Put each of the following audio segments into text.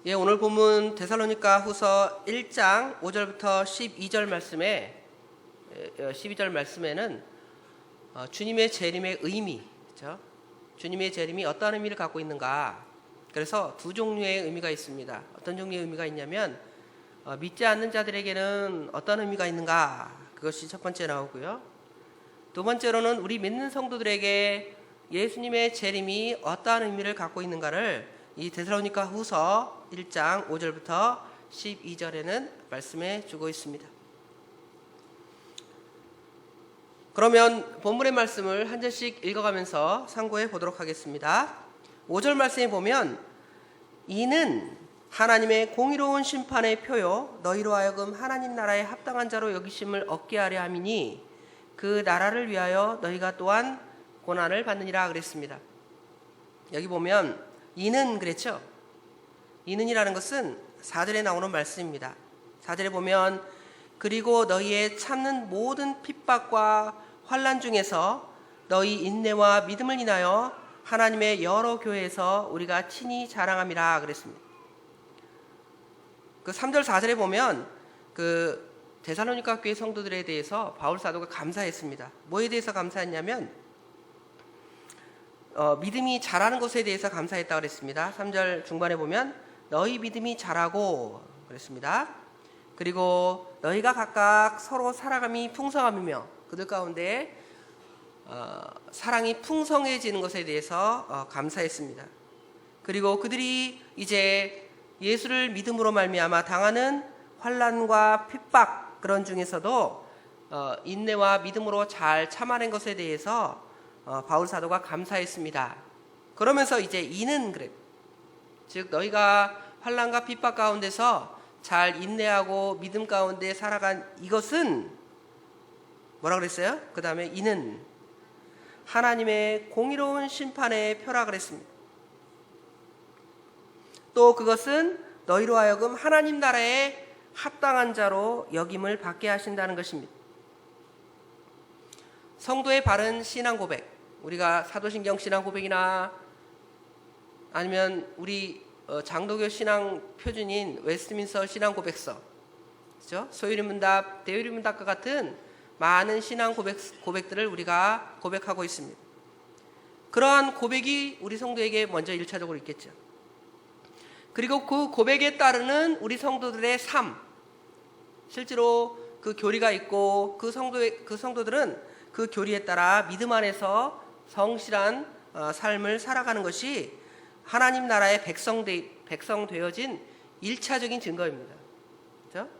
예, 오늘 본문 데살로니가 후서 1장 5절부터 12절 말씀에는 주님의 재림의 의미, 그렇죠? 주님의 재림이 어떤 의미를 갖고 있는가? 그래서 두 종류의 의미가 있습니다. 어떤 종류의 의미가 있냐면 믿지 않는 자들에게는 어떤 의미가 있는가? 그것이 첫 번째 나오고요. 두 번째로는 우리 믿는 성도들에게 예수님의 재림이 어떠한 의미를 갖고 있는가를 이 데살로니가 후서 1장 5절부터 12절에는 말씀해 주고 있습니다. 그러면 본문의 말씀을 한 절씩 읽어가면서 상고해 보도록 하겠습니다. 5절 말씀에 보면 이는 하나님의 공의로운 심판의 표요 너희로 하여금 하나님 나라에 합당한 자로 여기심을 얻게 하려 함이니 그 나라를 위하여 너희가 또한 고난을 받느니라 그랬습니다. 여기 보면 이는 그랬죠. 이는이라는 것은 4절에 나오는 말씀입니다. 4절에 보면 그리고 너희의 참는 모든 핍박과 환난 중에서 너희 인내와 믿음을 인하여 하나님의 여러 교회에서 우리가 친히 자랑함이라 그랬습니다. 그 3절 4절에 보면 그 데살로니가 교회 성도들에 대해서 바울 사도가 감사했습니다. 뭐에 대해서 감사했냐면 믿음이 자라는 것에 대해서 감사했다고 그랬습니다. 3절 중반에 보면 너희 믿음이 자라고 그랬습니다. 그리고 너희가 각각 서로 살아감이 풍성함이며 그들 가운데 사랑이 풍성해지는 것에 대해서 감사했습니다. 그리고 그들이 이제 예수를 믿음으로 말미암아 당하는 환난과 핍박 그런 중에서도 인내와 믿음으로 잘 참아낸 것에 대해서 바울 사도가 감사했습니다. 그러면서 이제 이는 그래. 즉 너희가 환난과 핍박 가운데서 잘 인내하고 믿음 가운데 살아간 이것은 뭐라 그랬어요? 그 다음에 이는 하나님의 공의로운 심판의 표라 그랬습니다. 또 그것은 너희로 하여금 하나님 나라에 합당한 자로 여김을 받게 하신다는 것입니다. 성도의 바른 신앙 고백, 우리가 사도신경 신앙 고백이나 아니면 우리 장로교 신앙 표준인 웨스트민스터 신앙 고백서, 그렇죠? 소유리문답, 대유리문답과 같은 많은 신앙 고백들을 우리가 고백하고 있습니다. 그러한 고백이 우리 성도에게 먼저 1차적으로 있겠죠. 그리고 그 고백에 따르는 우리 성도들의 삶, 실제로 그 교리가 있고 그 성도들은 그 교리에 따라 믿음 안에서 성실한 삶을 살아가는 것이 하나님 나라의 백성 되어진 1차적인 증거입니다. 그렇죠?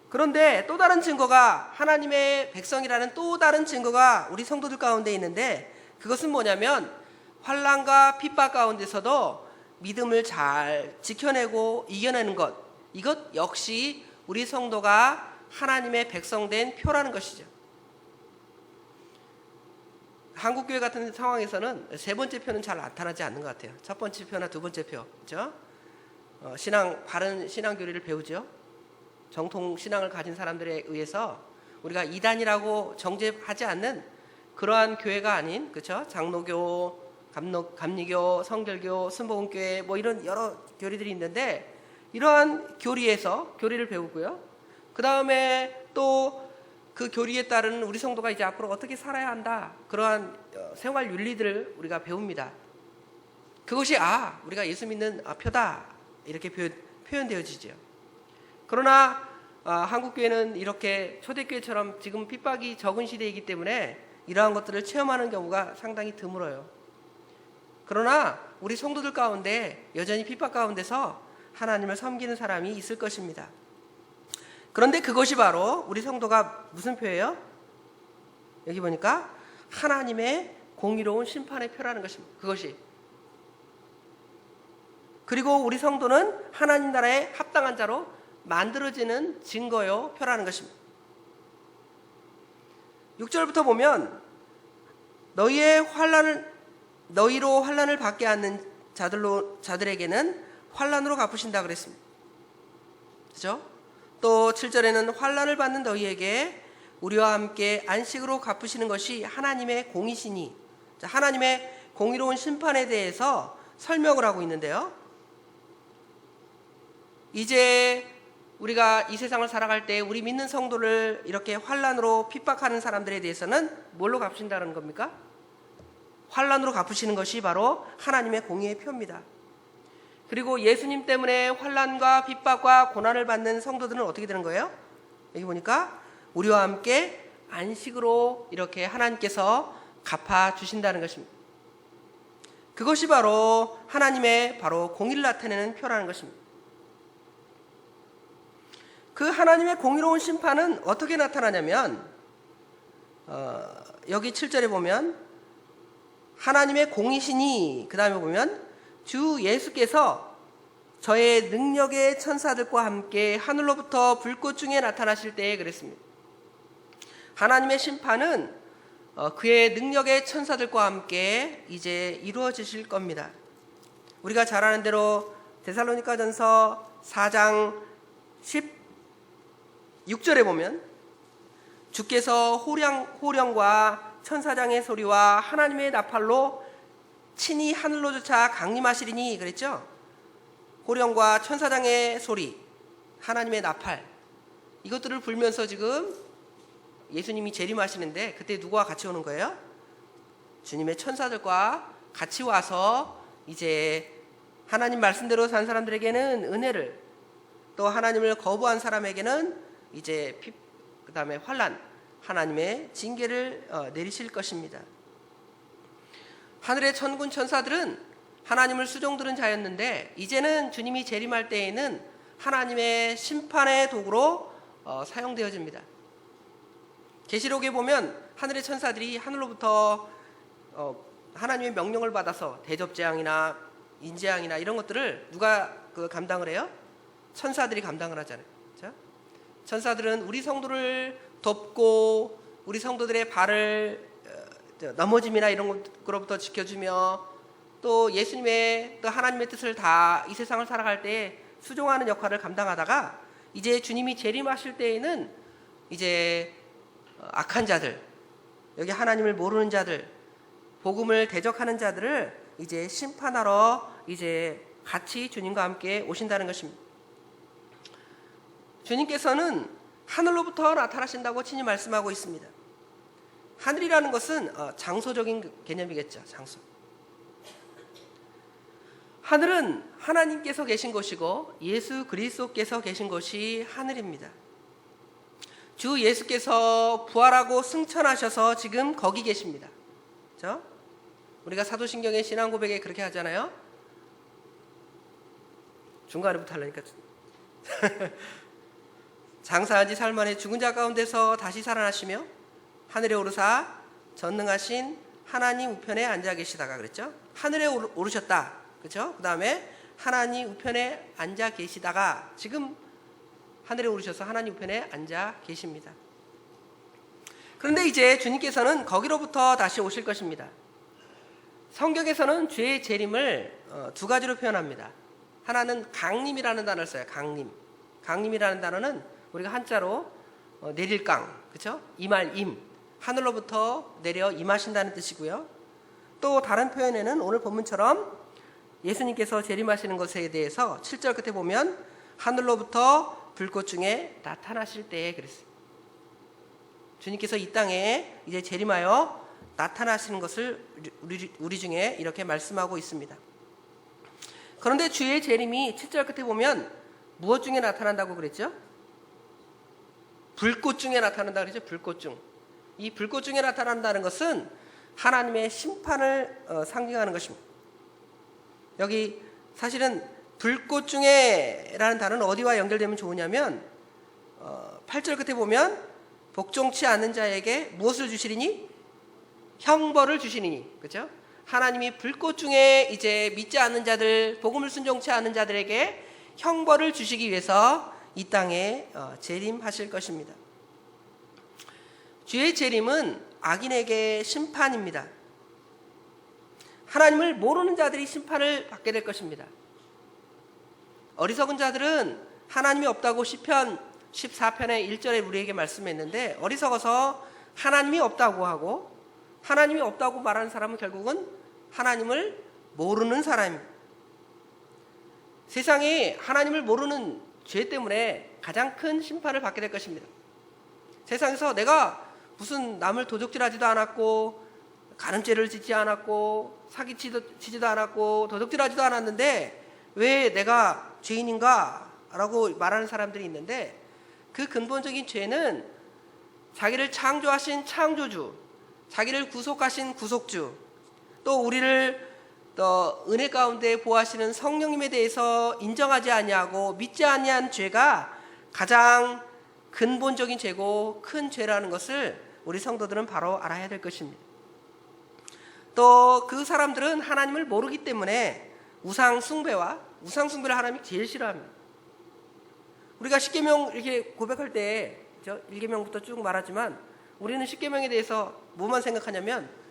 그런데 또 다른 증거가 하나님의 백성이라는 또 다른 증거가 우리 성도들 가운데 있는데 그것은 뭐냐면 환난과 핍박 가운데서도 믿음을 잘 지켜내고 이겨내는 것, 이것 역시 우리 성도가 하나님의 백성된 표라는 것이죠. 한국교회 같은 상황에서는 세 번째 표는 잘 나타나지 않는 것 같아요. 첫 번째 표나 두 번째 표, 그렇죠? 바른 신앙 교리를 배우죠. 정통 신앙을 가진 사람들에 의해서 우리가 이단이라고 정죄하지 않는 그러한 교회가 아닌, 그렇죠? 장로교, 감리교, 성결교, 순복음교회 뭐 이런 여러 교리들이 있는데 이러한 교리에서 교리를 배우고요. 그 다음에 또 그 교리에 따른 우리 성도가 이제 앞으로 어떻게 살아야 한다. 그러한 생활 윤리들을 우리가 배웁니다. 그것이 우리가 예수 믿는 표다. 이렇게 표현되어지죠. 그러나 한국교회는 이렇게 초대교회처럼 지금 핍박이 적은 시대이기 때문에 이러한 것들을 체험하는 경우가 상당히 드물어요. 그러나 우리 성도들 가운데 여전히 핍박 가운데서 하나님을 섬기는 사람이 있을 것입니다. 그런데 그것이 바로 우리 성도가 무슨 표예요? 여기 보니까 하나님의 공의로운 심판의 표라는 것입니다. 그것이. 그리고 우리 성도는 하나님 나라에 합당한 자로 만들어지는 증거요 표라는 것입니다. 6절부터 보면 너희로 환난을 받게 하는 자들에게는 환난으로 갚으신다 그랬습니다. 그렇죠? 또 7절에는 환난을 받는 너희에게 우리와 함께 안식으로 갚으시는 것이 하나님의 공이시니, 하나님의 공의로운 심판에 대해서 설명을 하고 있는데요. 이제 우리가 이 세상을 살아갈 때 우리 믿는 성도를 이렇게 환난으로 핍박하는 사람들에 대해서는 뭘로 갚으신다는 겁니까? 환난으로 갚으시는 것이 바로 하나님의 공의의 표입니다. 그리고 예수님 때문에 환난과 핍박과 고난을 받는 성도들은 어떻게 되는 거예요? 여기 보니까 우리와 함께 안식으로 이렇게 하나님께서 갚아주신다는 것입니다. 그것이 바로 하나님의 바로 공의를 나타내는 표라는 것입니다. 그 하나님의 공의로운 심판은 어떻게 나타나냐면 여기 7절에 보면 하나님의 공의시니, 그 다음에 보면 주 예수께서 저의 능력의 천사들과 함께 하늘로부터 불꽃 중에 나타나실 때에 그랬습니다. 하나님의 심판은 그의 능력의 천사들과 함께 이제 이루어지실 겁니다. 우리가 잘 아는 대로 데살로니가전서 4장 16절에 보면 주께서 호령과 천사장의 소리와 하나님의 나팔로 친히 하늘로조차 강림하시리니 그랬죠. 호령과 천사장의 소리, 하나님의 나팔, 이것들을 불면서 지금 예수님이 재림하시는데 그때 누구와 같이 오는 거예요? 주님의 천사들과 같이 와서 이제 하나님 말씀대로 산 사람들에게는 은혜를, 또 하나님을 거부한 사람에게는 이제 그 다음에 환난, 하나님의 징계를 내리실 것입니다. 하늘의 천군 천사들은 하나님을 수종드는 자였는데 이제는 주님이 재림할 때에는 하나님의 심판의 도구로 사용되어집니다. 계시록에 보면 하늘의 천사들이 하늘로부터 하나님의 명령을 받아서 대접재앙이나 인재앙이나 이런 것들을 누가 감당을 해요? 천사들이 감당을 하잖아요. 그렇죠? 천사들은 우리 성도를 돕고 우리 성도들의 발을 넘어짐이나 이런 것으로부터 지켜주며 또 예수님의 또 하나님의 뜻을 다 이 세상을 살아갈 때 수종하는 역할을 감당하다가 이제 주님이 재림하실 때에는 이제 악한 자들, 여기 하나님을 모르는 자들, 복음을 대적하는 자들을 이제 심판하러 이제 같이 주님과 함께 오신다는 것입니다. 주님께서는 하늘로부터 나타나신다고 친히 말씀하고 있습니다. 하늘이라는 것은 장소적인 개념이겠죠. 장소. 하늘은 하나님께서 계신 곳이고 예수 그리스도께서 계신 곳이 하늘입니다. 주 예수께서 부활하고 승천하셔서 지금 거기 계십니다. 그렇죠? 우리가 사도신경의 신앙 고백에 그렇게 하잖아요. 중간에부터 하려니까 장사한 지 사흘 만에 죽은 자 가운데서 다시 살아나시며 하늘에 오르사 전능하신 하나님 우편에 앉아 계시다가 그랬죠. 하늘에 오르셨다. 그렇죠? 그 다음에 하나님 우편에 앉아 계시다가 지금 하늘에 오르셔서 하나님 우편에 앉아 계십니다. 그런데 이제 주님께서는 거기로부터 다시 오실 것입니다. 성경에서는 주의 재림을 두 가지로 표현합니다. 하나는 강림이라는 단어를 써요. 강림. 강림이라는 단어는 우리가 한자로 내릴 강, 그렇죠? 임할 임, 하늘로부터 내려 임하신다는 뜻이고요. 또 다른 표현에는 오늘 본문처럼 예수님께서 재림하시는 것에 대해서 7절 끝에 보면 하늘로부터 불꽃 중에 나타나실 때에 그랬어요. 주님께서 이 땅에 이제 재림하여 나타나시는 것을 우리 중에 이렇게 말씀하고 있습니다. 그런데 주의 재림이 7절 끝에 보면 무엇 중에 나타난다고 그랬죠? 불꽃 중에 나타난다고 그랬죠? 불꽃 중. 이 불꽃 중에 나타난다는 것은 하나님의 심판을 상징하는 것입니다. 여기 사실은 불꽃 중에라는 단어는 어디와 연결되면 좋으냐면 8절 끝에 보면 복종치 않는 자에게 무엇을 주시리니? 형벌을 주시리니. 그렇죠? 하나님이 불꽃 중에 이제 믿지 않는 자들, 복음을 순종치 않는 자들에게 형벌을 주시기 위해서 이 땅에 재림하실 것입니다. 주의 재림은 악인에게 심판입니다. 하나님을 모르는 자들이 심판을 받게 될 것입니다. 어리석은 자들은 하나님이 없다고 시편 14편의 1절에 우리에게 말씀했는데 어리석어서 하나님이 없다고 하고 하나님이 없다고 말하는 사람은 결국은 하나님을 모르는 사람입니다. 세상에 하나님을 모르는 죄 때문에 가장 큰 심판을 받게 될 것입니다. 세상에서 내가 무슨 남을 도적질하지도 않았고 간음죄를 짓지 않았고 사기치지도 않았고 도적질하지도 않았는데 왜 내가 죄인인가? 라고 말하는 사람들이 있는데, 그 근본적인 죄는 자기를 창조하신 창조주, 자기를 구속하신 구속주, 또 우리를 은혜 가운데 보호하시는 성령님에 대해서 인정하지 아니하고 믿지 아니한 죄가 가장 근본적인 죄고 큰 죄라는 것을 우리 성도들은 바로 알아야 될 것입니다. 또 그 사람들은 하나님을 모르기 때문에 우상 숭배를 하나님이 제일 싫어합니다. 우리가 십계명 이렇게 고백할 때 1계명부터 쭉 말하지만 우리는 십계명에 대해서 뭐만 생각하냐면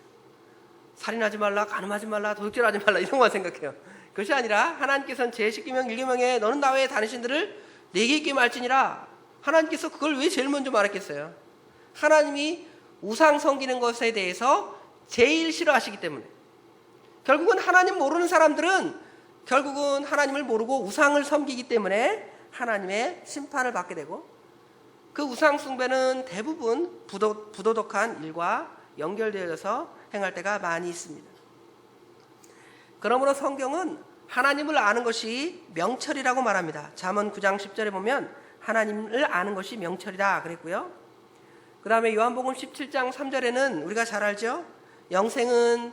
살인하지 말라, 간음하지 말라, 도둑질하지 말라 이런 것만 생각해요. 그것이 아니라 하나님께서는 제10계명 1계명에 너는 나 외에 다른 신들을 내게 있게 말지니라, 하나님께서 그걸 왜 제일 먼저 말했겠어요? 하나님이 우상 섬기는 것에 대해서 제일 싫어하시기 때문에, 결국은 하나님 모르는 사람들은 결국은 하나님을 모르고 우상을 섬기기 때문에 하나님의 심판을 받게 되고, 그 우상 숭배는 대부분 부도덕한 일과 연결되어서 행할 때가 많이 있습니다. 그러므로 성경은 하나님을 아는 것이 명철이라고 말합니다. 잠언 9장 10절에 보면 하나님을 아는 것이 명철이다 그랬고요. 그 다음에 요한복음 17장 3절에는 우리가 잘 알죠. 영생은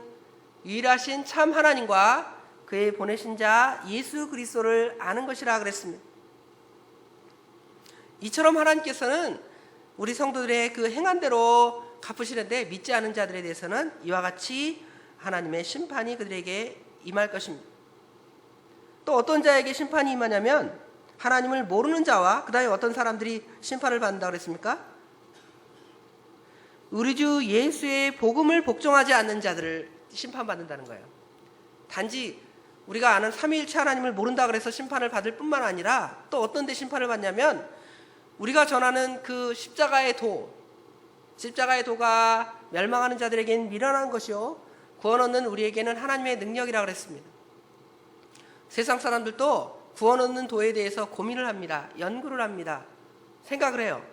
유일하신 참 하나님과 그의 보내신 자 예수 그리스도를 아는 것이라 그랬습니다. 이처럼 하나님께서는 우리 성도들의 그 행한대로 갚으시는데, 믿지 않은 자들에 대해서는 이와 같이 하나님의 심판이 그들에게 임할 것입니다. 또 어떤 자에게 심판이 임하냐면 하나님을 모르는 자와 그 다음에 어떤 사람들이 심판을 받는다고 그랬습니까? 우리 주 예수의 복음을 복종하지 않는 자들을 심판받는다는 거예요. 단지 우리가 아는 삼위일체 하나님을 모른다 그래서 심판을 받을 뿐만 아니라 또 어떤 데 심판을 받냐면, 우리가 전하는 그 십자가의 도가 멸망하는 자들에게는 미련한 것이요 구원 얻는 우리에게는 하나님의 능력이라고 그랬습니다. 세상 사람들도 구원 얻는 도에 대해서 고민을 합니다. 연구를 합니다. 생각을 해요.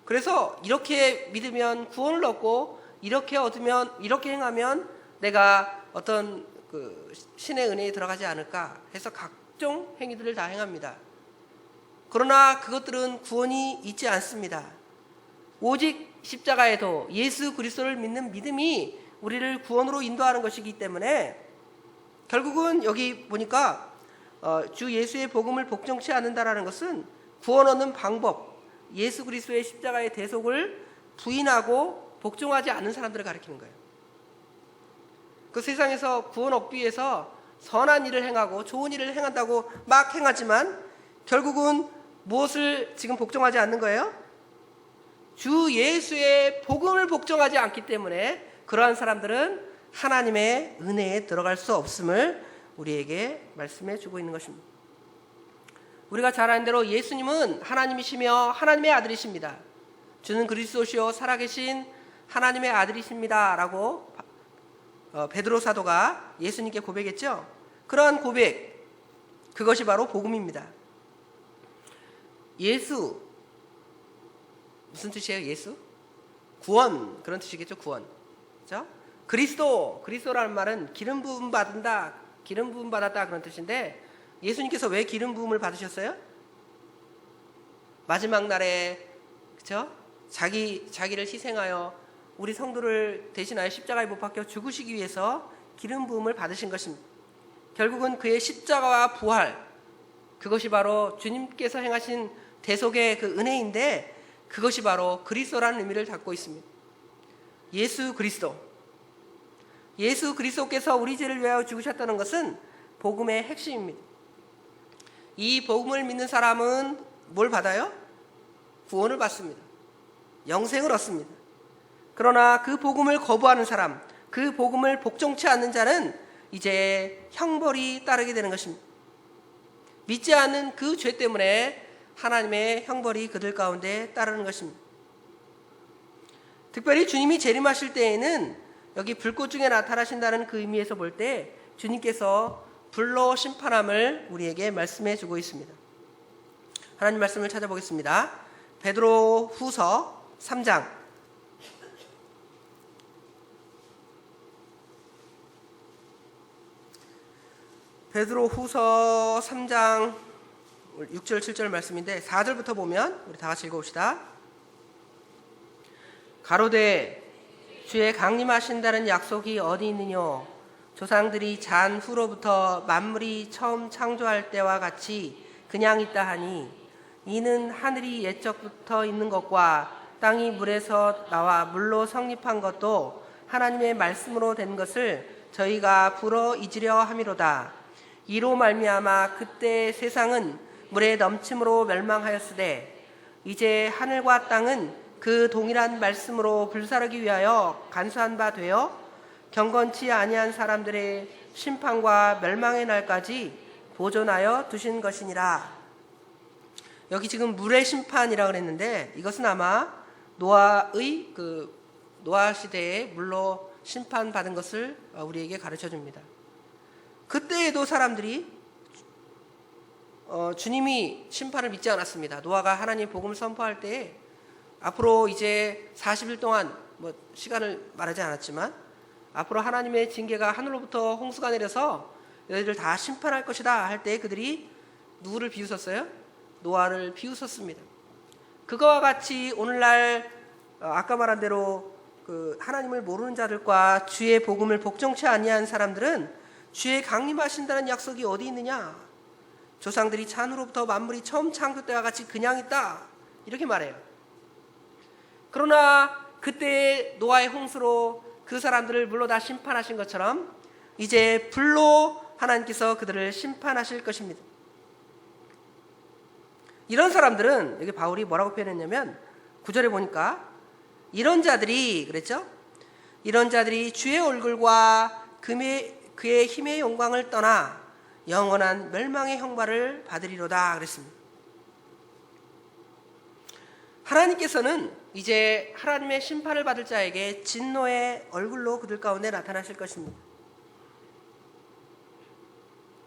그래서 이렇게 믿으면 구원을 얻고 이렇게 얻으면, 이렇게 행하면 내가 어떤 그 신의 은혜에 들어가지 않을까 해서 각종 행위들을 다 행합니다. 그러나 그것들은 구원이 있지 않습니다. 오직 십자가의 도, 예수 그리스도를 믿는 믿음이 우리를 구원으로 인도하는 것이기 때문에, 결국은 여기 보니까 주 예수의 복음을 복종치 않는다라는 것은 구원 얻는 방법, 예수 그리스도의 십자가의 대속을 부인하고 복종하지 않는 사람들을 가리키는 거예요. 그 세상에서 구원 얻기 위해서 선한 일을 행하고 좋은 일을 행한다고 막 행하지만 결국은 무엇을 지금 복종하지 않는 거예요? 주 예수의 복음을 복종하지 않기 때문에 그러한 사람들은 하나님의 은혜에 들어갈 수 없음을 우리에게 말씀해 주고 있는 것입니다. 우리가 잘 아는 대로 예수님은 하나님이시며 하나님의 아들이십니다. 주는 그리스도시요 살아계신 하나님의 아들이십니다 라고 베드로 사도가 예수님께 고백했죠. 그러한 고백, 그것이 바로 복음입니다. 예수, 무슨 뜻이에요? 예수? 구원, 그런 뜻이겠죠. 구원. 그렇죠? 그리스도라는 말은 기름 부음 받는다, 기름 부음 받았다 그런 뜻인데, 예수님께서 왜 기름 부음을 받으셨어요? 마지막 날에, 그렇죠? 자기를 희생하여 우리 성도를 대신하여 십자가에 못 박혀 죽으시기 위해서 기름 부음을 받으신 것입니다. 결국은 그의 십자가와 부활, 그것이 바로 주님께서 행하신 대속의 그 은혜인데, 그것이 바로 그리스도라는 의미를 갖고 있습니다. 예수 그리스도께서 우리 죄를 위하여 죽으셨다는 것은 복음의 핵심입니다. 이 복음을 믿는 사람은 뭘 받아요? 구원을 받습니다. 영생을 얻습니다. 그러나 그 복음을 거부하는 사람, 그 복음을 복종치 않는 자는 이제 형벌이 따르게 되는 것입니다. 믿지 않는 그 죄 때문에 하나님의 형벌이 그들 가운데 따르는 것입니다. 특별히 주님이 재림하실 때에는 여기 불꽃 중에 나타나신다는 그 의미에서 볼 때 주님께서 불로 심판함을 우리에게 말씀해 주고 있습니다. 하나님 말씀을 찾아보겠습니다. 베드로 후서 3장 베드로 후서 3장 6절 7절 말씀인데 4절부터 보면 우리 다 같이 읽어봅시다. 가로되 주의 강림하신다는 약속이 어디 있느뇨? 조상들이 잔 후로부터 만물이 처음 창조할 때와 같이 그냥 있다 하니 이는 하늘이 옛적부터 있는 것과 땅이 물에서 나와 물로 성립한 것도 하나님의 말씀으로 된 것을 저희가 불어 잊으려 함이로다. 이로 말미암아 그때 세상은 물의 넘침으로 멸망하였으되 이제 하늘과 땅은 그 동일한 말씀으로 불사르기 위하여 간수한 바 되어 경건치 아니한 사람들의 심판과 멸망의 날까지 보존하여 두신 것이니라. 여기 지금 물의 심판이라고 그랬는데 이것은 아마 노아의 노아 시대에 물로 심판받은 것을 우리에게 가르쳐 줍니다. 그때에도 사람들이 주님이 심판을 믿지 않았습니다. 노아가 하나님 복음을 선포할 때에 앞으로 이제 40일 동안 시간을 말하지 않았지만 앞으로 하나님의 징계가 하늘로부터 홍수가 내려서 너희들 다 심판할 것이다 할 때 그들이 누구를 비웃었어요? 노아를 비웃었습니다. 그거와 같이 오늘날 아까 말한 대로 하나님을 모르는 자들과 주의 복음을 복종치 아니한 사람들은 주의 강림하신다는 약속이 어디 있느냐? 조상들이 잔으로부터 만물이 처음 창조 때와 같이 그냥 있다 이렇게 말해요. 그러나 그때 노아의 홍수로 그 사람들을 물로 다 심판하신 것처럼 이제 불로 하나님께서 그들을 심판하실 것입니다. 이런 사람들은 여기 바울이 뭐라고 표현했냐면 9절에 보니까 이런 자들이 그랬죠? 이런 자들이 주의 얼굴과 그의 힘의 영광을 떠나 영원한 멸망의 형벌을 받으리로다 그랬습니다. 하나님께서는 이제 하나님의 심판을 받을 자에게 진노의 얼굴로 그들 가운데 나타나실 것입니다.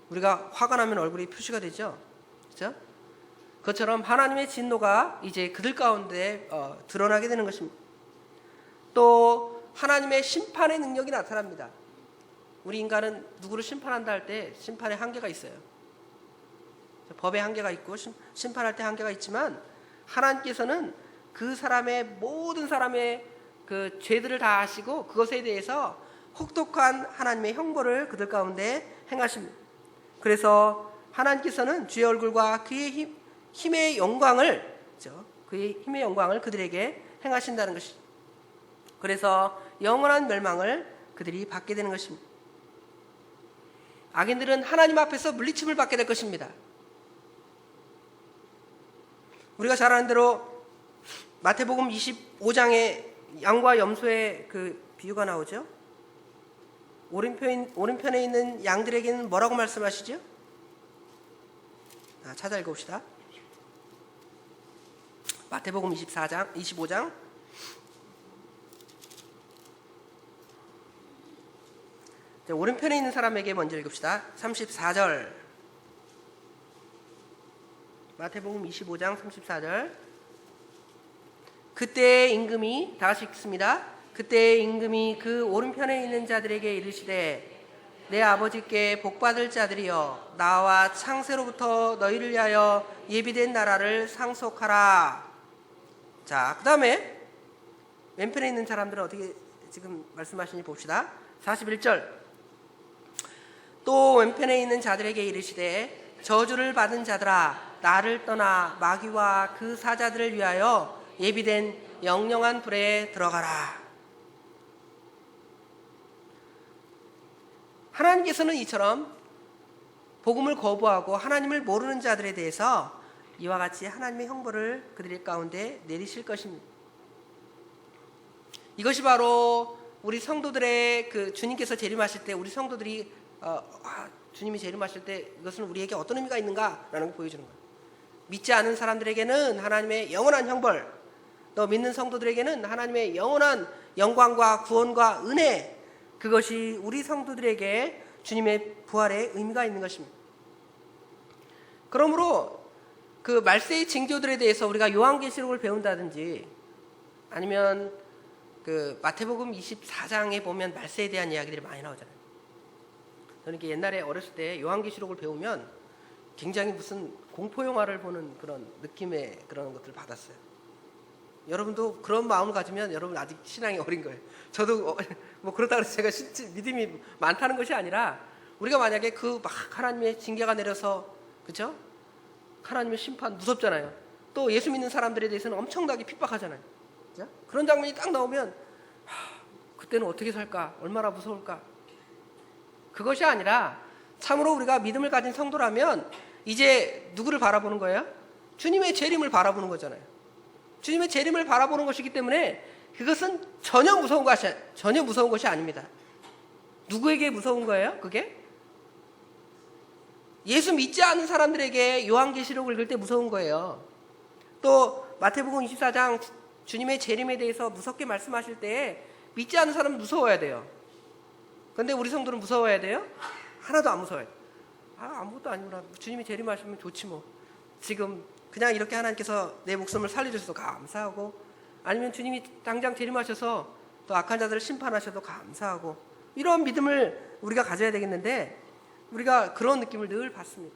우리가 화가 나면 얼굴이 표시가 되죠. 그렇죠? 그것처럼 하나님의 진노가 이제 그들 가운데 드러나게 되는 것입니다. 또 하나님의 심판의 능력이 나타납니다. 우리 인간은 누구를 심판한다 할 때 심판의 한계가 있어요. 법의 한계가 있고 심판할 때 한계가 있지만 하나님께서는 그 사람의 모든 사람의 그 죄들을 다 아시고 그것에 대해서 혹독한 하나님의 형벌을 그들 가운데 행하십니다. 그래서 하나님께서는 주의 얼굴과 그의 힘의 영광을 그의 힘의 영광을 그들에게 행하신다는 것이죠. 그래서 영원한 멸망을 그들이 받게 되는 것입니다. 악인들은 하나님 앞에서 물리침을 받게 될 것입니다. 우리가 잘 아는 대로 마태복음 25장에 양과 염소의 그 비유가 나오죠. 오른편에 있는 양들에게는 뭐라고 말씀하시죠? 찾아 읽어봅시다. 마태복음 25장 오른편에 있는 사람에게 먼저 읽읍시다. 34절 마태복음 25장 34절 그때의 임금이 다 같이 읽습니다. 그때의 임금이 그 오른편에 있는 자들에게 이르시되 내 아버지께 복받을 자들이여 나와 창세로부터 너희를 위하여 예비된 나라를 상속하라. 자, 그 다음에 왼편에 있는 사람들은 어떻게 지금 말씀하시니 봅시다. 41절 또 왼편에 있는 자들에게 이르시되 저주를 받은 자들아 나를 떠나 마귀와 그 사자들을 위하여 예비된 영영한 불에 들어가라. 하나님께서는 이처럼 복음을 거부하고 하나님을 모르는 자들에 대해서 이와 같이 하나님의 형벌을 그들 가운데 내리실 것입니다. 이것이 바로 우리 성도들의 주님께서 재림하실 때 우리 성도들이 주님이 재림하실 때 이것은 우리에게 어떤 의미가 있는가라는 걸 보여주는 거예요. 믿지 않은 사람들에게는 하나님의 영원한 형벌, 또 믿는 성도들에게는 하나님의 영원한 영광과 구원과 은혜, 그것이 우리 성도들에게 주님의 부활에 의미가 있는 것입니다. 그러므로 그 말세의 징조들에 대해서 우리가 요한계시록을 배운다든지 아니면 그 마태복음 24장에 보면 말세에 대한 이야기들이 많이 나오잖아요. 저는 이게 옛날에 어렸을 때 요한계시록을 배우면 굉장히 무슨 공포 영화를 보는 그런 느낌의 그런 것들을 받았어요. 여러분도 그런 마음을 가지면 여러분 아직 신앙이 어린 거예요. 저도 뭐 그렇다고 해서 제가 믿음이 많다는 것이 아니라 우리가 만약에 그 막 하나님의 징계가 내려서 그렇죠? 하나님의 심판 무섭잖아요. 또 예수 믿는 사람들에 대해서는 엄청나게 핍박하잖아요. 그렇죠? 그런 장면이 딱 나오면 그때는 어떻게 살까? 얼마나 무서울까? 그것이 아니라 참으로 우리가 믿음을 가진 성도라면 이제 누구를 바라보는 거예요? 주님의 재림을 바라보는 거잖아요. 주님의 재림을 바라보는 것이기 때문에 그것은 전혀 무서운 것이 아닙니다. 누구에게 무서운 거예요? 그게? 예수 믿지 않는 사람들에게 요한계시록을 읽을 때 무서운 거예요. 또 마태복음 24장 주님의 재림에 대해서 무섭게 말씀하실 때 믿지 않는 사람은 무서워야 돼요. 그런데 우리 성도는 무서워야 돼요? 하나도 안 무서워요. 아무것도 아니구나. 주님이 재림하시면 좋지 뭐. 지금 그냥 이렇게 하나님께서 내 목숨을 살려주셔서 감사하고, 아니면 주님이 당장 재림하셔서 또 악한 자들을 심판하셔도 감사하고, 이런 믿음을 우리가 가져야 되겠는데 우리가 그런 느낌을 늘 받습니다.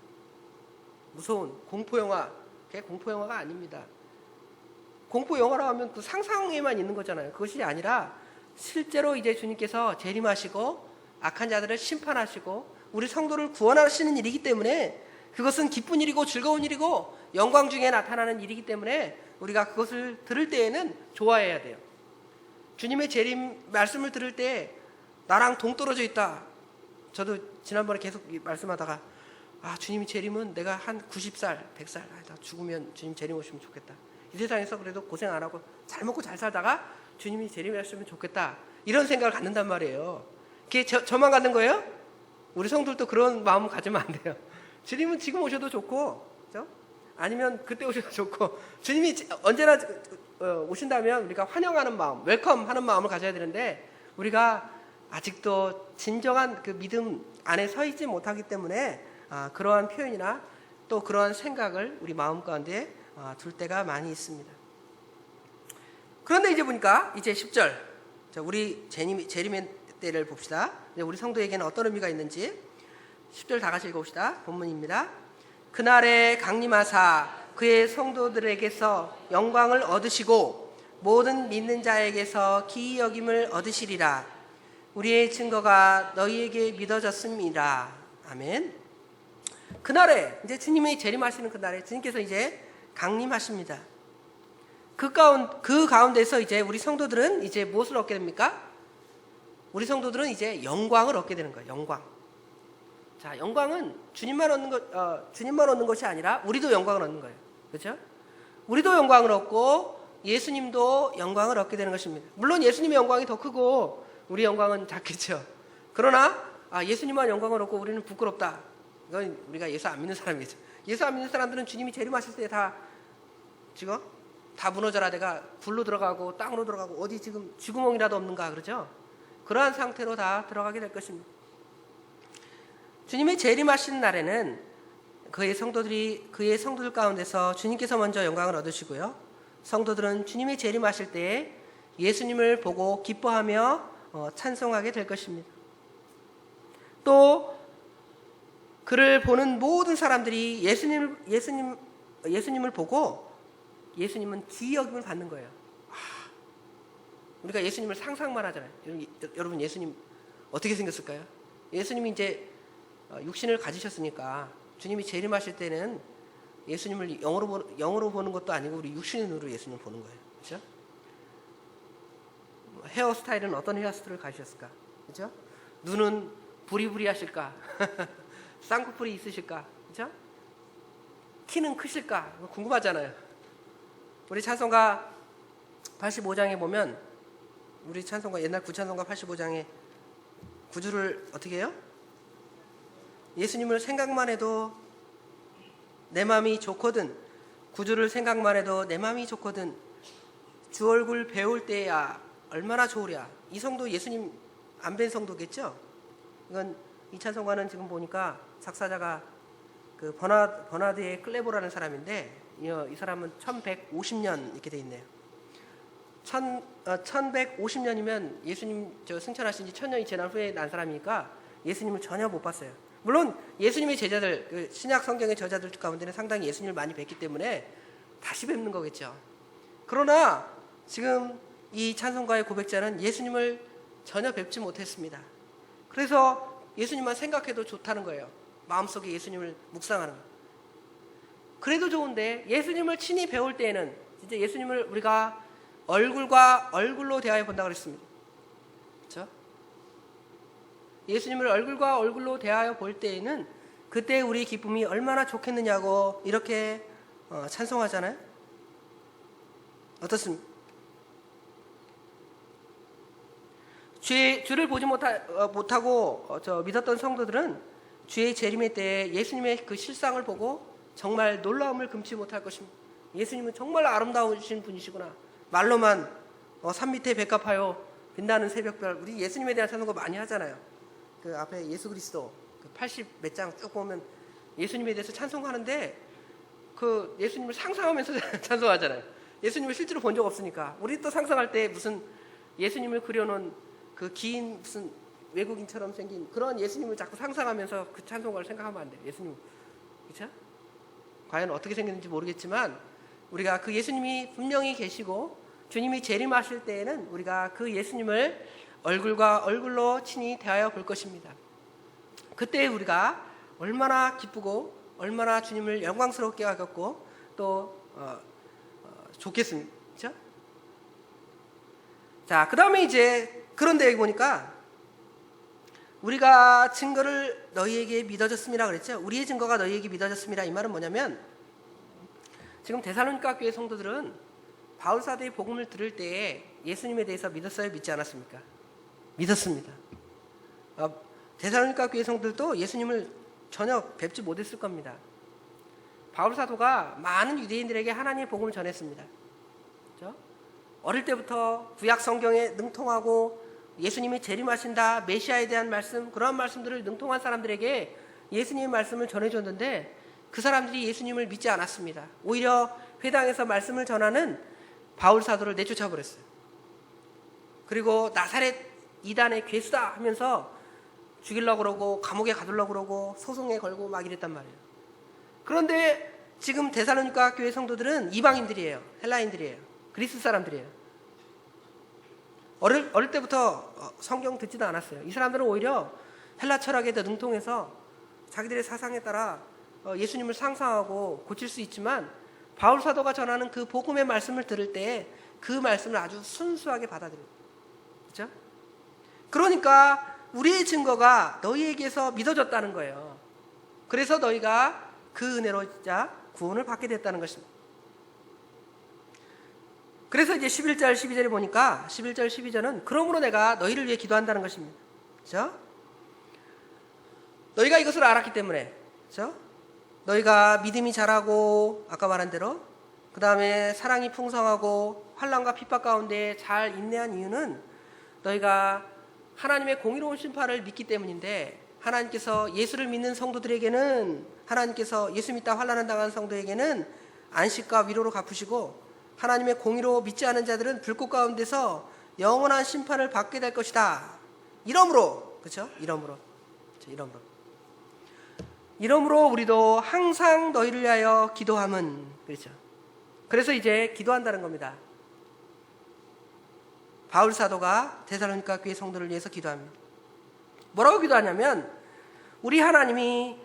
무서운 공포영화, 그게 공포영화가 아닙니다. 공포영화라 하면 그 상상에만 있는 거잖아요. 그것이 아니라 실제로 이제 주님께서 재림하시고 악한 자들을 심판하시고 우리 성도를 구원하시는 일이기 때문에 그것은 기쁜 일이고 즐거운 일이고 영광 중에 나타나는 일이기 때문에 우리가 그것을 들을 때에는 좋아해야 돼요. 주님의 재림 말씀을 들을 때 나랑 동떨어져 있다. 저도 지난번에 계속 말씀하다가 주님이 재림은 내가 한 90살, 100살 나 죽으면 주님 재림 오시면 좋겠다. 이 세상에서 그래도 고생 안 하고 잘 먹고 잘 살다가 주님이 재림하시면 좋겠다. 이런 생각을 갖는단 말이에요. 그게 저만 갖는 거예요? 우리 성도들도 그런 마음 가지면 안 돼요. 주님은 지금 오셔도 좋고, 그렇죠? 아니면 그때 오셔도 좋고, 주님이 언제나 오신다면 우리가 환영하는 마음, 웰컴하는 마음을 가져야 되는데 우리가 아직도 진정한 그 믿음 안에 서 있지 못하기 때문에 그러한 표현이나 또 그러한 생각을 우리 마음 가운데 둘 때가 많이 있습니다. 그런데 이제 보니까 이제 10절, 우리 재림의 때를 봅시다. 우리 성도에게는 어떤 의미가 있는지 10절 다 같이 읽어봅시다. 본문입니다. 그날에 강림하사 그의 성도들에게서 영광을 얻으시고 모든 믿는 자에게서 기이 여김을 얻으시리라. 우리의 증거가 너희에게 믿어졌습니다. 아멘. 그날에 이제 주님이 재림하시는 그날에 주님께서 이제 강림하십니다. 그 가운데서 이제 우리 성도들은 이제 무엇을 얻게 됩니까? 우리 성도들은 이제 영광을 얻게 되는 거예요. 영광. 자, 영광은 주님만 얻는 것이 아니라 우리도 영광을 얻는 거예요. 그렇죠? 우리도 영광을 얻고 예수님도 영광을 얻게 되는 것입니다. 물론 예수님의 영광이 더 크고 우리 영광은 작겠죠. 그러나 예수님만 영광을 얻고 우리는 부끄럽다. 이건 우리가 예수 안 믿는 사람이죠. 예수 안 믿는 사람들은 주님이 재림하실 때 다 무너져라. 내가 불로 들어가고 땅으로 들어가고 어디 지금 쥐구멍이라도 없는가 그러죠. 그러한 상태로 다 들어가게 될 것입니다. 주님의 재림하시는 날에는 그의 성도들 가운데서 주님께서 먼저 영광을 얻으시고요. 성도들은 주님의 재림하실 때에 예수님을 보고 기뻐하며 찬송하게 될 것입니다. 또 그를 보는 모든 사람들이 예수님을 보고 예수님은 기이 여김을 받는 거예요. 우리가 예수님을 상상만 하잖아요. 여러분 예수님 어떻게 생겼을까요? 예수님이 이제 육신을 가지셨으니까 주님이 재림하실 때는 예수님을 영으로 보는 것도 아니고 우리 육신의 눈으로 예수님을 보는 거예요. 그렇죠? 헤어스타일은 어떤 헤어스타일을 가지셨을까? 그렇죠? 눈은 부리부리 하실까? 쌍꺼풀이 있으실까? 그렇죠? 키는 크실까? 궁금하잖아요. 우리 찬송가 85장에 보면 우리 찬송가 옛날 구찬송가 85장에 구주를 어떻게 해요? 예수님을 생각만 해도 내 마음이 좋거든. 구주를 생각만 해도 내 마음이 좋거든. 주 얼굴 배울 때야 얼마나 좋으랴. 이 성도 예수님 안 뵌 성도겠죠? 이건 이 찬송가는 지금 보니까 작사자가 그 버나드의 클레보라는 사람인데 이 사람은 1150년 이렇게 돼 있네요. 1150년이면 예수님 승천하신 지 1000년이 지난 후에 난 사람이니까 예수님을 전혀 못 봤어요. 물론 예수님의 제자들, 그 신약 성경의 저자들 가운데는 상당히 예수님을 많이 뵀기 때문에 다시 뵙는 거겠죠. 그러나 지금 이 찬송가의 고백자는 예수님을 전혀 뵙지 못했습니다. 그래서 예수님만 생각해도 좋다는 거예요. 마음속에 예수님을 묵상하는 거. 그래도 좋은데 예수님을 친히 배울 때에는 진짜 예수님을 우리가 얼굴과 얼굴로 대하여 본다고 그랬습니다. 그렇죠? 예수님을 얼굴과 얼굴로 대하여 볼 때에는 그때 우리 기쁨이 얼마나 좋겠느냐고 이렇게 찬송하잖아요. 어떻습니까? 주를 보지 못하고 믿었던 성도들은 주의 재림의 때에 예수님의 그 실상을 보고 정말 놀라움을 금치 못할 것입니다. 예수님은 정말 아름다우신 분이시구나. 말로만 산 밑에 백합하여 빛나는 새벽별, 우리 예수님에 대한 찬송가 많이 하잖아요. 그 앞에 예수 그리스도 80 몇 장 쭉 보면 예수님에 대해서 찬송하는데 그 예수님을 상상하면서 찬송하잖아요. 예수님을 실제로 본 적 없으니까. 우리 또 상상할 때 무슨 예수님을 그려놓은 그 긴 무슨 외국인처럼 생긴 그런 예수님을 자꾸 상상하면서 그 찬송가를 생각하면 안 돼요. 예수님, 그렇죠? 과연 어떻게 생겼는지 모르겠지만 우리가 그 예수님이 분명히 계시고 주님이 재림하실 때에는 우리가 그 예수님을 얼굴과 얼굴로 친히 대하여 볼 것입니다. 그때 우리가 얼마나 기쁘고 얼마나 주님을 영광스럽게 하겠고 또 좋겠습니다. 그렇죠? 자, 그 다음에 이제 그런데 여기 보니까 우리가 증거를 너희에게 믿어졌습니다 그랬죠. 우리의 증거가 너희에게 믿어졌습니다. 이 말은 뭐냐면 지금 데살로니가 교회 성도들은 바울 사도의 복음을 들을 때에 예수님에 대해서 믿었어요? 믿지 않았습니까? 믿었습니다. 데살로니가 교회 성도들도 예수님을 전혀 뵙지 못했을 겁니다. 바울 사도가 많은 유대인들에게 하나님의 복음을 전했습니다. 그렇죠? 어릴 때부터 구약 성경에 능통하고 예수님이 재림하신다, 메시아에 대한 말씀, 그러한 말씀들을 능통한 사람들에게 예수님의 말씀을 전해줬는데 그 사람들이 예수님을 믿지 않았습니다. 오히려 회당에서 말씀을 전하는 바울 사도를 내쫓아버렸어요. 그리고 나사렛 이단의 괴수다 하면서 죽이려고 그러고 감옥에 가두려고 그러고 소송에 걸고 막 이랬단 말이에요. 그런데 지금 데살로니가 교회 성도들은 이방인들이에요. 헬라인들이에요. 그리스 사람들이에요. 어릴 때부터 성경 듣지도 않았어요. 이 사람들은 오히려 헬라 철학에 더 능통해서 자기들의 사상에 따라 예수님을 상상하고 고칠 수 있지만 바울 사도가 전하는 그 복음의 말씀을 들을 때 그 말씀을 아주 순수하게 받아들여요. 그렇죠? 그러니까 우리의 증거가 너희에게서 믿어졌다는 거예요. 그래서 너희가 그 은혜로 진짜 구원을 받게 됐다는 것입니다. 그래서 이제 11절 12절에 보니까 11절 12절은 그러므로 내가 너희를 위해 기도한다는 것입니다. 그렇죠? 너희가 이것을 알았기 때문에, 그렇죠? 너희가 믿음이 자라고 아까 말한 대로 그 다음에 사랑이 풍성하고 환난과 핍박 가운데 잘 인내한 이유는 너희가 하나님의 공의로운 심판을 믿기 때문인데 하나님께서 예수를 믿는 성도들에게는 하나님께서 예수 믿다 환난을 당한 성도에게는 안식과 위로로 갚으시고 하나님의 공의로 믿지 않은 자들은 불꽃 가운데서 영원한 심판을 받게 될 것이다. 이러므로, 그렇죠? 이러므로 우리도 항상 너희를 위하여 기도함은, 그렇죠? 그래서 이제 기도한다는 겁니다. 바울 사도가 데살로니가 교회 성도를 위해서 기도합니다. 뭐라고 기도하냐면 우리 하나님이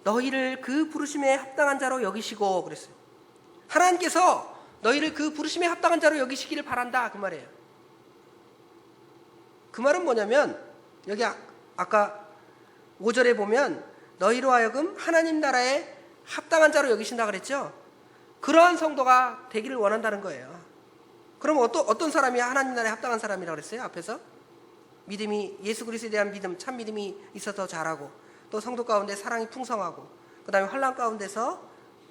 너희를 그 부르심에 합당한 자로 여기시고 그랬어요. 하나님께서 너희를 그 부르심에 합당한 자로 여기시기를 바란다 그 말이에요. 그 말은 뭐냐면 여기 아까 5절에 보면 너희로 하여금 하나님 나라에 합당한 자로 여기신다 그랬죠. 그러한 성도가 되기를 원한다는 거예요. 그럼 어떤 사람이 하나님 나라에 합당한 사람이라고 그랬어요? 앞에서 믿음이 예수 그리스도에 대한 믿음, 참 믿음이 있어서 잘하고 또 성도 가운데 사랑이 풍성하고 그 다음에 환난 가운데서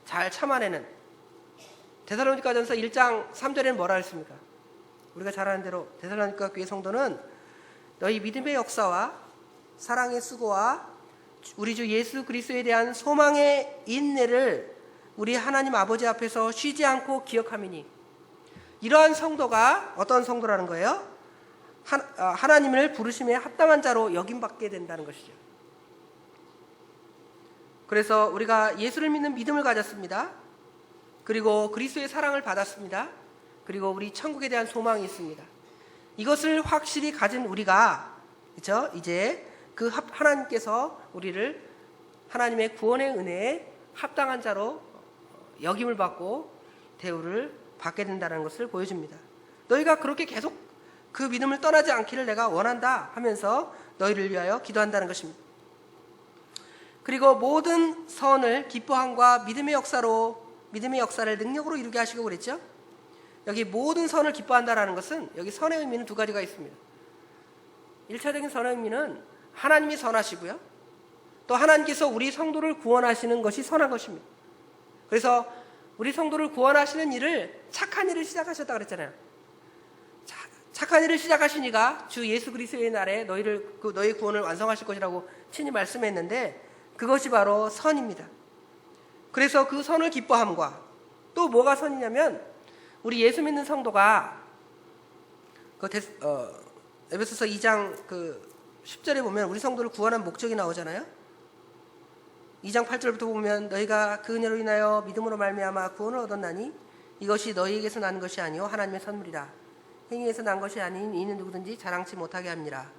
잘 참아내는. 데살로니가전서 1장 3절에는 뭐라 했습니까? 우리가 잘 아는 대로 데살로니가 교회 성도는 너희 믿음의 역사와 사랑의 수고와 우리 주 예수 그리스도에 대한 소망의 인내를 우리 하나님 아버지 앞에서 쉬지 않고 기억함이니, 이러한 성도가 어떤 성도라는 거예요? 하나님을 부르심에 합당한 자로 여김받게 된다는 것이죠. 그래서 우리가 예수를 믿는 믿음을 가졌습니다. 그리고 그리스도의 사랑을 받았습니다. 그리고 우리 천국에 대한 소망이 있습니다. 이것을 확실히 가진 우리가, 그렇죠? 이제 그 하나님께서 우리를 하나님의 구원의 은혜에 합당한 자로 여김을 받고 대우를 받게 된다는 것을 보여줍니다. 너희가 그렇게 계속 그 믿음을 떠나지 않기를 내가 원한다 하면서 너희를 위하여 기도한다는 것입니다. 그리고 모든 선을 기뻐함과 믿음의 역사를 능력으로 이루게 하시고 그랬죠. 여기 모든 선을 기뻐한다라는 것은 여기 선의 의미는 두 가지가 있습니다. 1차적인 선의 의미는 하나님이 선하시고요, 또 하나님께서 우리 성도를 구원하시는 것이 선한 것입니다. 그래서 우리 성도를 구원하시는 일을, 착한 일을 시작하셨다 그랬잖아요. 착한 일을 시작하시니까 주 예수 그리스도의 날에 너희 구원을 완성하실 것이라고 친히 말씀했는데, 그것이 바로 선입니다. 그래서 그 선을 기뻐함과, 또 뭐가 선이냐면, 우리 예수 믿는 성도가 에베소서 2장 10절에 보면 우리 성도를 구원한 목적이 나오잖아요. 2장 8절부터 보면 너희가 그 은혜로 인하여 믿음으로 말미암아 구원을 얻었나니 이것이 너희에게서 난 것이 아니요 하나님의 선물이라. 행위에서 난 것이 아닌 이는 누구든지 자랑치 못하게 합니다.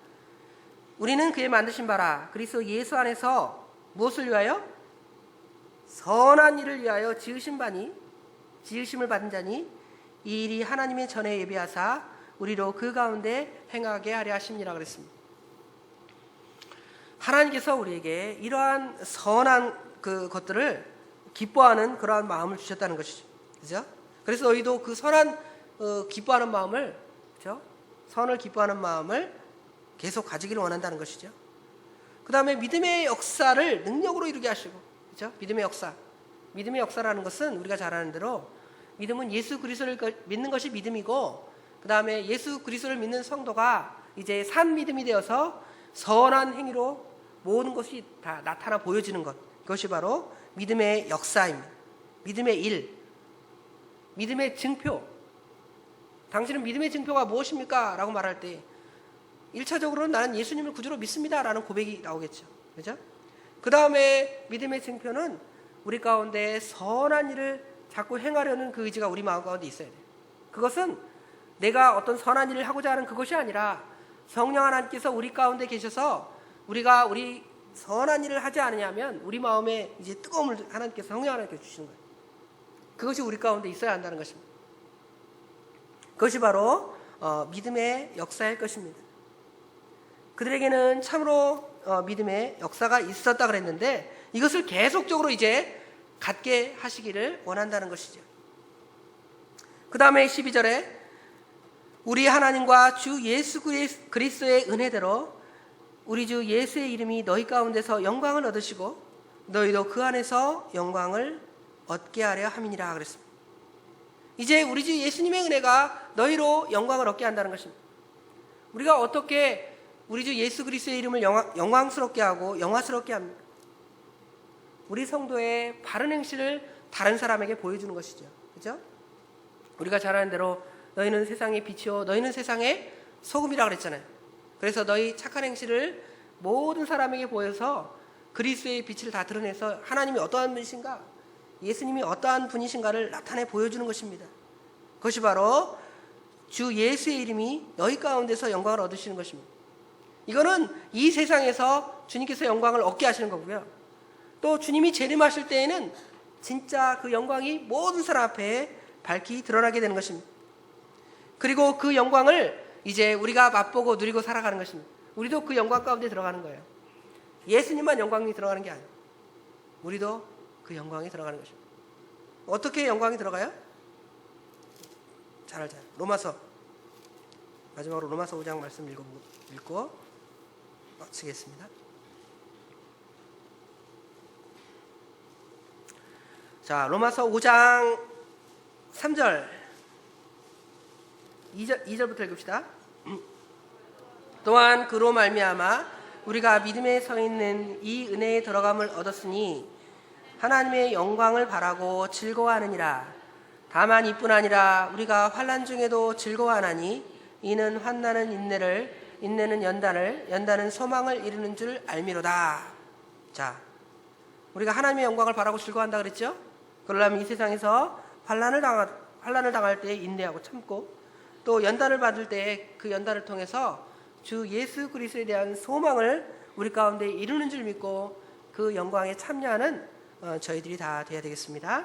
우리는 그의 만드신 바라 그리스도 예수 안에서 무엇을 위하여? 선한 일을 위하여 지으심을 받은 자니 이 일이 하나님의 전에 예비하사 우리로 그 가운데 행하게 하려 하심이라 그랬습니다. 하나님께서 우리에게 이러한 선한 것들을 기뻐하는 그러한 마음을 주셨다는 것이죠. 그죠? 그래서 너희도 그 선한 기뻐하는 마음을, 그죠? 선을 기뻐하는 마음을 계속 가지기를 원한다는 것이죠. 그 다음에 믿음의 역사를 능력으로 이루게 하시고, 그죠? 믿음의 역사라는 것은 우리가 잘 아는 대로 믿음은 예수 그리스도를 믿는 것이 믿음이고, 그 다음에 예수 그리스도를 믿는 성도가 이제 산 믿음이 되어서 선한 행위로 모든 것이 다 나타나 보여지는 것, 그것이 바로 믿음의 역사입니다. 믿음의 일, 믿음의 증표. 당신은 믿음의 증표가 무엇입니까? 라고 말할 때 1차적으로는 나는 예수님을 구주로 믿습니다 라는 고백이 나오겠죠. 그죠? 그 다음에 믿음의 증표는 우리 가운데 선한 일을 자꾸 행하려는 그 의지가 우리 마음 가운데 있어야 돼요. 그것은 내가 어떤 선한 일을 하고자 하는 그것이 아니라 성령 하나님께서 우리 가운데 계셔서 우리가 우리 선한 일을 하지 않으냐면 우리 마음에 이제 뜨거움을 하나님께서, 성령 하나님께서 주시는 거예요. 그것이 우리 가운데 있어야 한다는 것입니다. 그것이 바로 믿음의 역사일 것입니다. 그들에게는 참으로 믿음의 역사가 있었다 그랬는데 이것을 계속적으로 이제 갖게 하시기를 원한다는 것이죠. 그 다음에 12절에 우리 하나님과 주 예수 그리스도의 은혜대로 우리 주 예수의 이름이 너희 가운데서 영광을 얻으시고 너희도 그 안에서 영광을 얻게 하려 함이니라 그랬습니다. 이제 우리 주 예수님의 은혜가 너희로 영광을 얻게 한다는 것입니다. 우리가 어떻게 우리 주 예수 그리스도의 이름을 영광스럽게 하고 영화스럽게 합니까? 우리 성도의 바른 행실을 다른 사람에게 보여주는 것이죠. 그죠? 우리가 잘 아는 대로 너희는 세상의 빛이요 너희는 세상의 소금이라 그랬잖아요. 그래서 너희 착한 행실을 모든 사람에게 보여서 그리스도의 빛을 다 드러내서 하나님이 어떠한 분이신가, 예수님이 어떠한 분이신가를 나타내 보여주는 것입니다. 그것이 바로 주 예수의 이름이 너희 가운데서 영광을 얻으시는 것입니다. 이거는 이 세상에서 주님께서 영광을 얻게 하시는 거고요. 또 주님이 재림하실 때에는 진짜 그 영광이 모든 사람 앞에 밝히 드러나게 되는 것입니다. 그리고 그 영광을 이제 우리가 맛보고 누리고 살아가는 것입니다. 우리도 그 영광 가운데 들어가는 거예요. 예수님만 영광이 들어가는 게 아니에요. 우리도 그 영광이 들어가는 것입니다. 어떻게 영광이 들어가요? 잘 알잖아요. 마지막으로 로마서 5장 말씀 읽고 마치겠습니다. 자, 로마서 5장 3절 2절부터 읽읍시다. 또한 그로 말미암아 우리가 믿음에 서 있는 이 은혜에 들어감을 얻었으니 하나님의 영광을 바라고 즐거워하느니라. 다만 이뿐 아니라 우리가 환난 중에도 즐거워하나니 이는 환난은 인내를, 인내는 연단을, 연단은 소망을 이루는 줄 알미로다. 자, 우리가 하나님의 영광을 바라고 즐거워한다 그랬죠? 그러려면 이 세상에서 환난을 당할 때 인내하고 참고, 또 연단을 받을 때 그 연단을 통해서 주 예수 그리스도에 대한 소망을 우리 가운데 이루는 줄 믿고 그 영광에 참여하는 저희들이 다 되어야 되겠습니다.